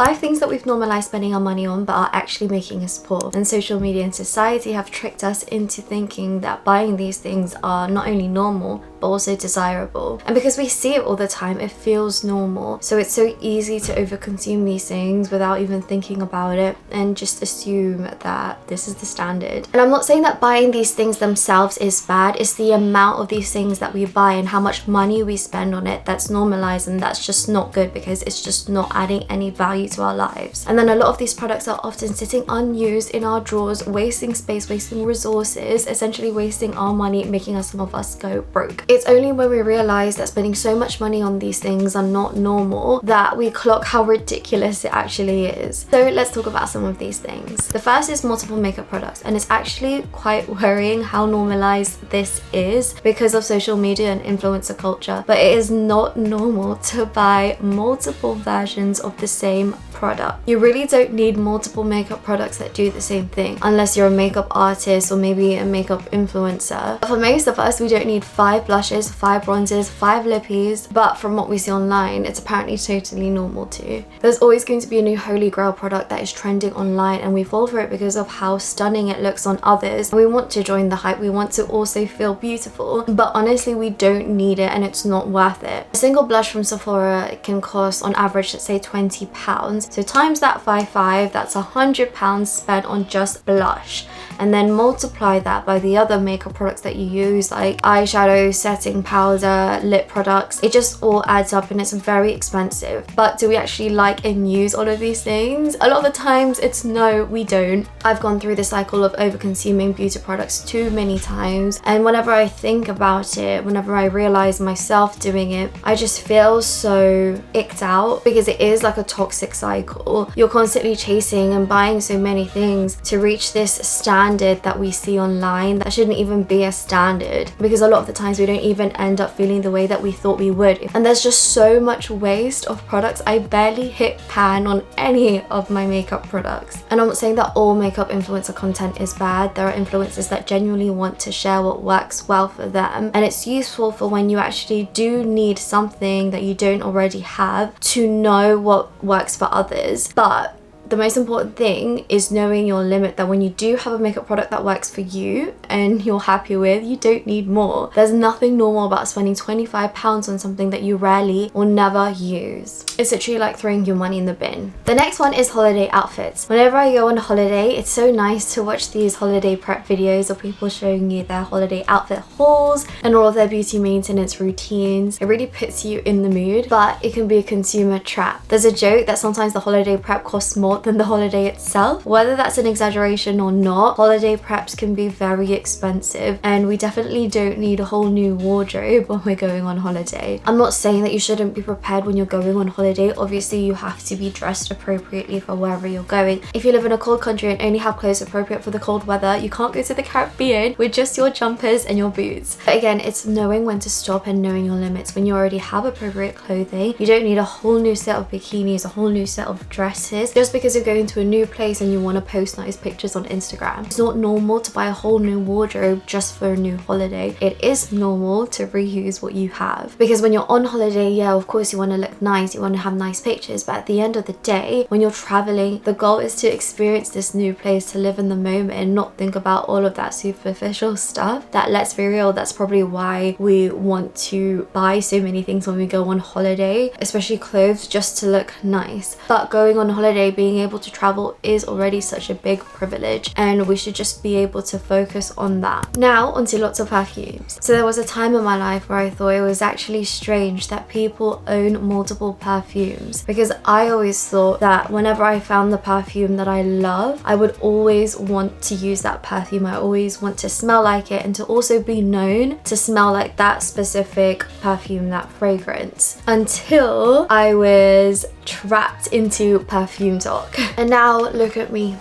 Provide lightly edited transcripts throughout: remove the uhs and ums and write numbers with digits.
5 things that we've normalized spending our money on but are actually making us poor. And social media and society have tricked us into thinking that buying these things are not only normal but also desirable. And because we see it all the time, it feels normal. So it's so easy to overconsume these things without even thinking about it and just assume that this is the standard. And I'm not saying that buying these things themselves is bad. It's the amount of these things that we buy and how much money we spend on it that's normalized, and that's just not good because it's just not adding any value to our lives. And then a lot of these products are often sitting unused in our drawers, wasting space, wasting resources, essentially wasting our money, making some of us go broke. It's only when we realize that spending so much money on these things are not normal that we clock how ridiculous it actually is. So let's talk about some of these things. The first is multiple makeup products, and it's actually quite worrying how normalized this is because of social media and influencer culture. But it is not normal to buy multiple versions of the same product. You really don't need multiple makeup products that do the same thing unless you're a makeup artist or maybe a makeup influencer. But for most of us, we don't need 5 blushes, 5 bronzers, 5 lippies, but from what we see online, it's apparently totally normal too. There's always going to be a new holy grail product that is trending online, and we fall for it because of how stunning it looks on others. We want to join the hype, we want to also feel beautiful, but honestly we don't need it and it's not worth it. A single blush from Sephora can cost on average, let's say £20. So times that by 5, that's £100 spent on just blush. And then multiply that by the other makeup products that you use, like eyeshadow, setting powder, lip products. It just all adds up and it's very expensive. But do we actually like and use all of these things? A lot of the times it's no, we don't. I've gone through the cycle of over-consuming beauty products too many times, and whenever I think about it, whenever I realize myself doing it, I just feel so icked out because it is like a toxic cycle. You're constantly chasing and buying so many things to reach this standard that we see online that shouldn't even be a standard, because a lot of the times we don't even end up feeling the way that we thought we would. And there's just so much waste of products. I barely hit pan on any of my makeup products. And I'm not saying that all makeup influencer content is bad. There are influencers that genuinely want to share what works well for them, and it's useful for when you actually do need something that you don't already have to know what works for others. But the most important thing is knowing your limit, that when you do have a makeup product that works for you and you're happy with, you don't need more. There's nothing normal about spending £25 on something that you rarely or never use. It's literally like throwing your money in the bin. The next one is holiday outfits. Whenever I go on holiday, it's so nice to watch these holiday prep videos of people showing you their holiday outfit hauls and all of their beauty maintenance routines. It really puts you in the mood, but it can be a consumer trap. There's a joke that sometimes the holiday prep costs more than the holiday itself. Whether that's an exaggeration or not, holiday preps can be very expensive, and we definitely don't need a whole new wardrobe when we're going on holiday. I'm not saying that you shouldn't be prepared when you're going on holiday. Obviously you have to be dressed appropriately for wherever you're going. If you live in a cold country and only have clothes appropriate for the cold weather, you can't go to the Caribbean with just your jumpers and your boots. But again, it's knowing when to stop and knowing your limits. When you already have appropriate clothing, you don't need a whole new set of bikinis, a whole new set of dresses just because you're going to a new place and you want to post nice pictures on Instagram. It's not normal to buy a whole new wardrobe just for a new holiday. It is normal to reuse what you have, because when you're on holiday, yeah, of course you want to look nice, you want to have nice pictures, but at the end of the day, when you're traveling, the goal is to experience this new place, to live in the moment and not think about all of that superficial stuff. That, let's be real, that's probably why we want to buy so many things when we go on holiday, especially clothes, just to look nice. But going on holiday, being able to travel is already such a big privilege, and we should just be able to focus on that. Now onto lots of perfumes. So there was a time in my life where I thought it was actually strange that people own multiple perfumes, because I always thought that whenever I found the perfume that I love, I would always want to use that perfume. I always want to smell like it and to also be known to smell like that specific perfume, that fragrance, until I was trapped into perfume talk. And now look at me.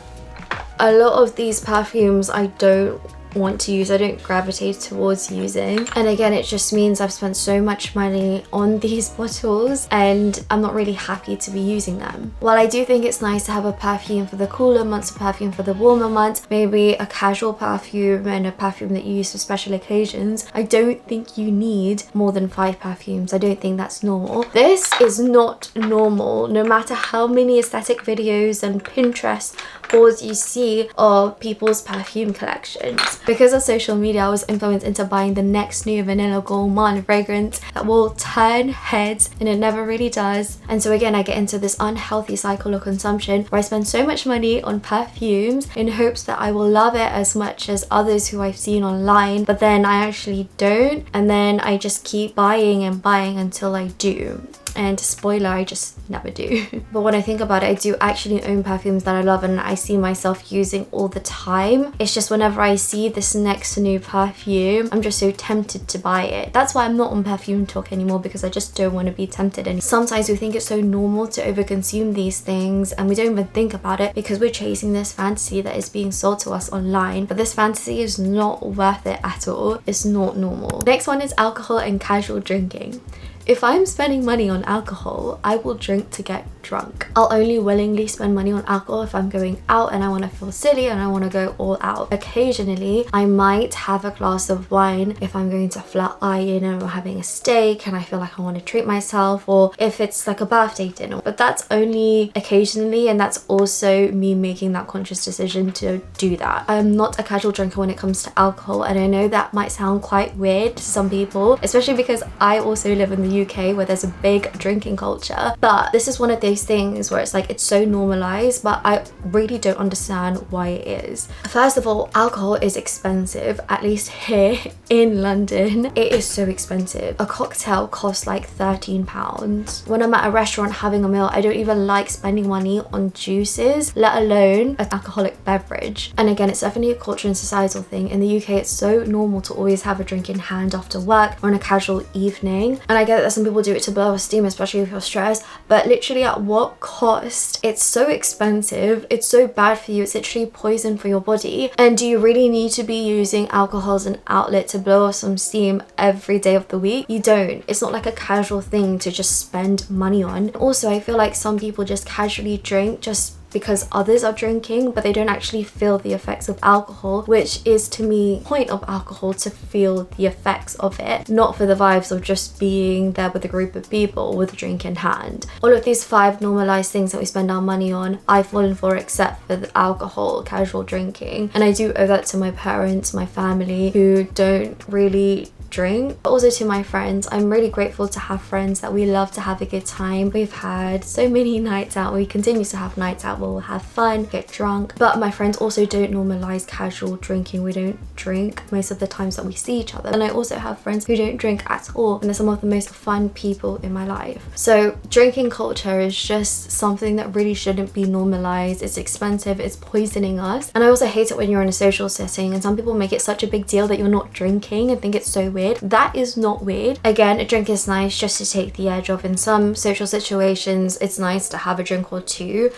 A lot of these perfumes I don't want to use, I don't gravitate towards using. And again, it just means I've spent so much money on these bottles and I'm not really happy to be using them. While I do think it's nice to have a perfume for the cooler months, a perfume for the warmer months, maybe a casual perfume and a perfume that you use for special occasions, I don't think you need more than 5 perfumes. I don't think that's normal. This is not normal, no matter how many aesthetic videos and Pinterest boards you see of people's perfume collections. Because of social media, I was influenced into buying the next new vanilla gourmand fragrance that will turn heads, and it never really does. And so again, I get into this unhealthy cycle of consumption where I spend so much money on perfumes in hopes that I will love it as much as others who I've seen online, but then I actually don't, and then I just keep buying and buying until I do. And spoiler, I just never do. But when I think about it, I do actually own perfumes that I love and I see myself using all the time. It's just whenever I see this next new perfume, I'm just so tempted to buy it. That's why I'm not on Perfume Talk anymore, because I just don't want to be tempted. And sometimes we think it's so normal to overconsume these things and we don't even think about it because we're chasing this fantasy that is being sold to us online. But this fantasy is not worth it at all. It's not normal. Next one is alcohol and casual drinking. If I'm spending money on alcohol, I will drink to get drunk. I'll only willingly spend money on alcohol if I'm going out and I want to feel silly and I want to go all out. Occasionally, I might have a glass of wine if I'm going to Flat Iron or having a steak and I feel like I want to treat myself, or if it's like a birthday dinner. But that's only occasionally, and that's also me making that conscious decision to do that. I'm not a casual drinker when it comes to alcohol, and I know that might sound quite weird to some people, especially because I also live in the UK where there's a big drinking culture. But this is one of those things where it's like it's so normalized, but I really don't understand why it is. First of all, alcohol is expensive, at least here in London. It is so expensive. A cocktail costs like £13. When I'm at a restaurant having a meal, I don't even like spending money on juices, let alone an alcoholic beverage. And again, it's definitely a culture and societal thing. In the UK, it's so normal to always have a drink in hand after work or on a casual evening. And I get that some people do it to blow off steam, especially if you're stressed, but literally at what cost? It's so expensive, it's so bad for you, it's literally poison for your body. And do you really need to be using alcohol as an outlet to blow off some steam every day of the week? You don't. It's not like a casual thing to just spend money on. Also, I feel like some people just casually drink just because others are drinking, but they don't actually feel the effects of alcohol, which is to me the point of alcohol, to feel the effects of it, not for the vibes of just being there with a group of people with a drink in hand. All of these 5 normalized things that we spend our money on, I've fallen for except for the alcohol, casual drinking. And I do owe that to my parents, my family, who don't really drink, but also to my friends. I'm really grateful to have friends that we love to have a good time. We've had so many nights out, we continue to have nights out where we'll have fun, get drunk, but my friends also don't normalize casual drinking. We don't drink most of the times that we see each other, and I also have friends who don't drink at all, and they're some of the most fun people in my life. So drinking culture is just something that really shouldn't be normalized. It's expensive, it's poisoning us, and I also hate it when you're in a social setting and some people make it such a big deal that you're not drinking and think it's so weird. That is not weird. Again, a drink is nice just to take the edge off. In some social situations, it's nice to have a drink or two,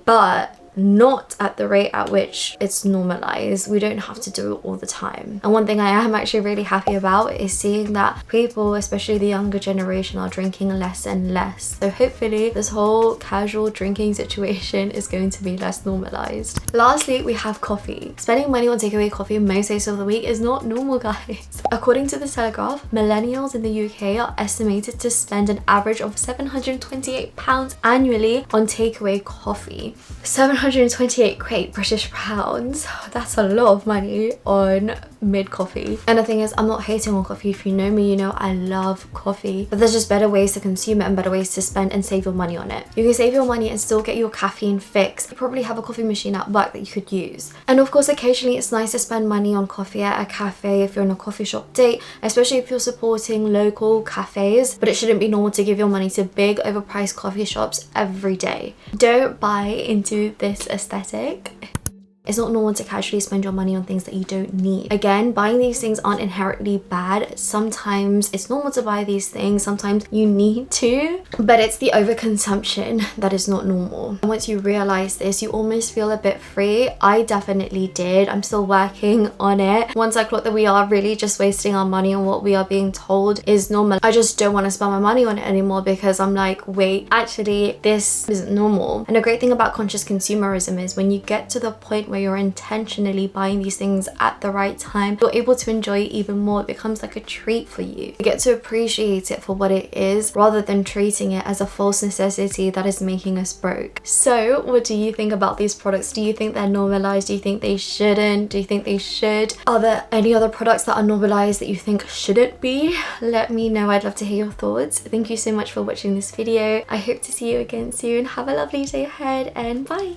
but not at the rate at which it's normalized. We don't have to do it all the time. And one thing I am actually really happy about is seeing that people, especially the younger generation, are drinking less and less. So hopefully this whole casual drinking situation is going to be less normalized. Lastly, we have coffee. Spending money on takeaway coffee most days of the week is not normal, guys. According to the Telegraph, millennials in the UK are estimated to spend an average of £728 annually on takeaway coffee. 728 great British pounds. That's a lot of money on mid coffee. And the thing is, I'm not hating on coffee. If you know me, you know I love coffee, but there's just better ways to consume it and better ways to spend and save your money on it. You can save your money and still get your caffeine fix. You probably have a coffee machine at work that you could use. And of course, occasionally it's nice to spend money on coffee at a cafe if you're on a coffee shop date, especially if you're supporting local cafes, but it shouldn't be normal to give your money to big overpriced coffee shops every day. Don't buy into this aesthetic. It's not normal to casually spend your money on things that you don't need. Again, buying these things aren't inherently bad. Sometimes it's normal to buy these things, sometimes you need to, but it's the overconsumption that is not normal. And once you realize this, you almost feel a bit free. I definitely did. I'm still working on it. Once I clocked that we are really just wasting our money on what we are being told is normal, I just don't want to spend my money on it anymore, because I'm like, wait, actually this isn't normal. And the great thing about conscious consumerism is when you get to the point where you're intentionally buying these things at the right time, you're able to enjoy it even more. It becomes like a treat for you. You get to appreciate it for what it is, rather than treating it as a false necessity that is making us broke. So what do you think about these products? Do you think they're normalized? Do you think they shouldn't? Do you think they should? Are there any other products that are normalized that you think shouldn't be? Let me know. I'd love to hear your thoughts. Thank you so much for watching this video. I hope to see you again soon. Have a lovely day ahead, and bye.